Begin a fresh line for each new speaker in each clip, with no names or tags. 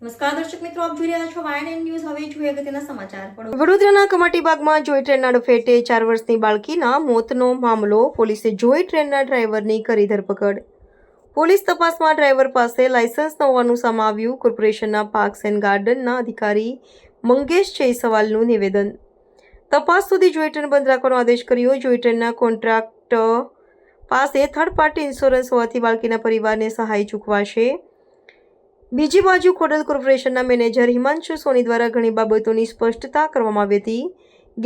નમસ્કાર દર્શક મિત્રો, આપ જોઈ રહ્યા છો YNN ન્યૂઝ. હવે જોઈએ અગત્યના સમાચાર.
વડોદરાના કમાટીબાગમાં જોઈ ટ્રેનના અડફેટે 4 વર્ષની બાળકીના મોતનો મામલો. પોલીસે જોઈ ટ્રેનના ડ્રાઈવરની કરી ધરપકડ. પોલીસ તપાસમાં ડ્રાઈવર પાસે લાયસન્સ ન હોવાનું સામે આવ્યું. કોર્પોરેશનના પાર્ક્સ એન્ડ ગાર્ડનના અધિકારી મંગેશ જયસવાલનું નિવેદન. તપાસ સુધી જોઈ ટ્રેન બંધ રાખવાનો આદેશ કર્યો. જોઈ ટ્રેનના કોન્ટ્રાક્ટર પાસે થર્ડ પાર્ટી ઇન્સ્યોરન્સ હોવાથી બાળકીના પરિવારને સહાય ચૂકવાશે. બીજી બાજુ ખોડલ કોર્પોરેશનના મેનેજર હિમાંશુ સોની દ્વારા ઘણી બાબતોની સ્પષ્ટતા કરવામાં આવી હતી.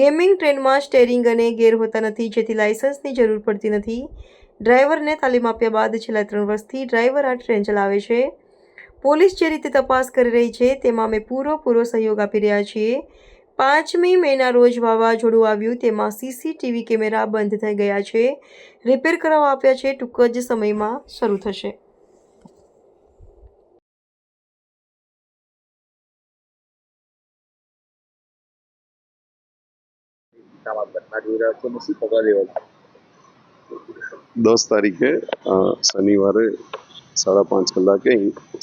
ગેમિંગ ટ્રેનમાં સ્ટેરિંગ અને ગેર હોતા નથી, જેથી લાયસન્સની જરૂર પડતી નથી. ડ્રાઈવરને તાલીમ આપ્યા બાદ છેલ્લા 3 વર્ષથી ડ્રાઈવર આ ટ્રેન ચલાવે છે. પોલીસ જે રીતે તપાસ કરી રહી છે તેમાં અમે પૂરો સહયોગ આપી રહ્યા છીએ. 5મી મેના રોજ વાવાઝોડું આવ્યું, તેમાં સીસીટીવી કેમેરા બંધ થઈ ગયા છે. રિપેર કરાવવા આપ્યા છે, ટૂંક જ સમયમાં શરૂ થશે.
ઘટના જોઈ રહ્યા છો અને શું પગલાં લેવા?
10 તારીખે શનિવારે 5:30 કલાકે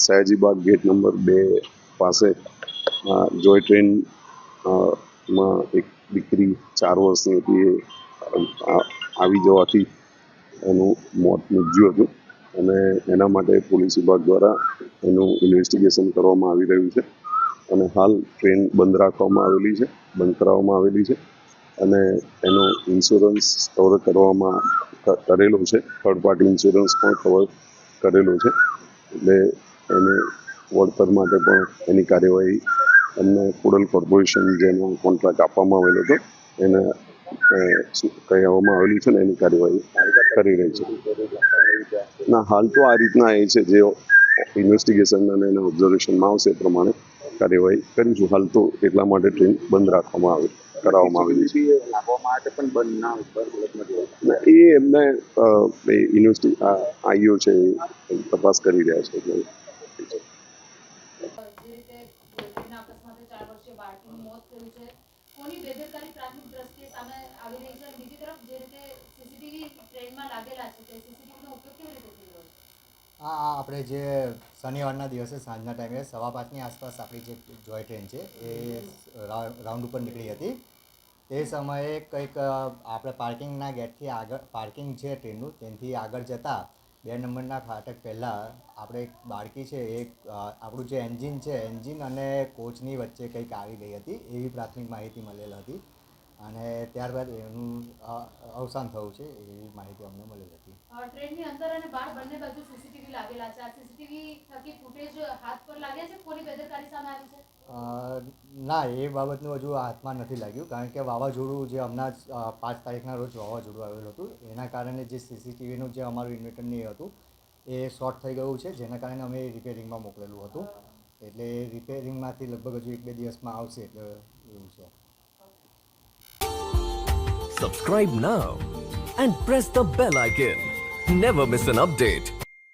સયાજીબાગ ગેટ નંબર 2 પાસે જોય ટ્રેન માં એક દીકરી 4 વર્ષની હતી, એ આવી જવાથી એનું મોત નીપજ્યું હતું અને એના માટે પોલીસ વિભાગ દ્વારા એનું ઇન્વેસ્ટિગેશન કરવામાં આવી રહ્યું છે અને હાલ ટ્રેન બંધ રાખવામાં આવેલી છે, બંધ કરાવવામાં આવેલી છે અને એનો ઇન્સ્યોરન્સ કવર કરવામાં કરેલો છે. થર્ડ પાર્ટી ઇન્સ્યોરન્સ પણ કવર કરેલો છે, એટલે એને વળતર માટે પણ એની કાર્યવાહી એમને ખોડલ કોર્પોરેશન જેનો કોન્ટ્રાક્ટ આપવામાં આવેલો હતો એને કહેવામાં આવેલું છે ને એની કાર્યવાહી કરી રહી છે. ના, હાલ તો આ રીતના એ છે, જે ઇન્વેસ્ટિગેશન અને એના ઓબ્ઝર્વેશનમાં આવશે એ પ્રમાણે કાર્યવાહી કરીશું. હાલ તો એટલા માટે ટ્રેન બંધ કરાવવામાં આવેલી છે. એ એમને આઈઓ છે, તપાસ કરી રહ્યા છે.
હા, આપણે જે શનિવારના દિવસે સાંજના ટાઈમે 5:15ની આસપાસ આપણી જે જોય ટ્રેન છે એ રાઉન્ડ ઉપર નીકળી હતી. તે સમયે કંઈક આપણે પાર્કિંગના ગેટથી આગળ, પાર્કિંગ છે ટ્રેનનું, તેનાથી આગળ જતાં 2 નંબરના ફાટક પહેલાં આપણે એક બાળકી છે, એ આપણું જે એન્જિન છે, એન્જિન અને કોચની વચ્ચે કંઈક આવી ગઈ હતી એવી પ્રાથમિક માહિતી મળેલ હતી અને ત્યારબાદ એનું અવસાન થયું છે એવી માહિતી અમને મળી હતી.
ટ્રેનની અંદર અને બહાર બંને બાજુ સીસીટીવી લાગેલા છે. આ સીસીટીવી થકી ફૂટેજ હાથ પર લાગ્યા છે? કોની બેદરકારી સામે આવી છે?
ના, એ બાબતનું હજુ હાથમાં નથી લાગ્યું, કારણ કે વાવાઝોડું જે હમણાં જ 5 તારીખના રોજ વાવાઝોડું આવેલું હતું, એના કારણે જે સીસીટીવીનું જે અમારું ઇન્વર્ટરની હતું એ શોર્ટ થઈ ગયું છે, જેના કારણે અમે રિપેરિંગમાં મોકલેલું હતું. એટલે રિપેરિંગમાંથી લગભગ હજુ 1-2 દિવસમાં આવશે, એટલે એવું છે.
Subscribe now and press the bell icon. Never miss an update.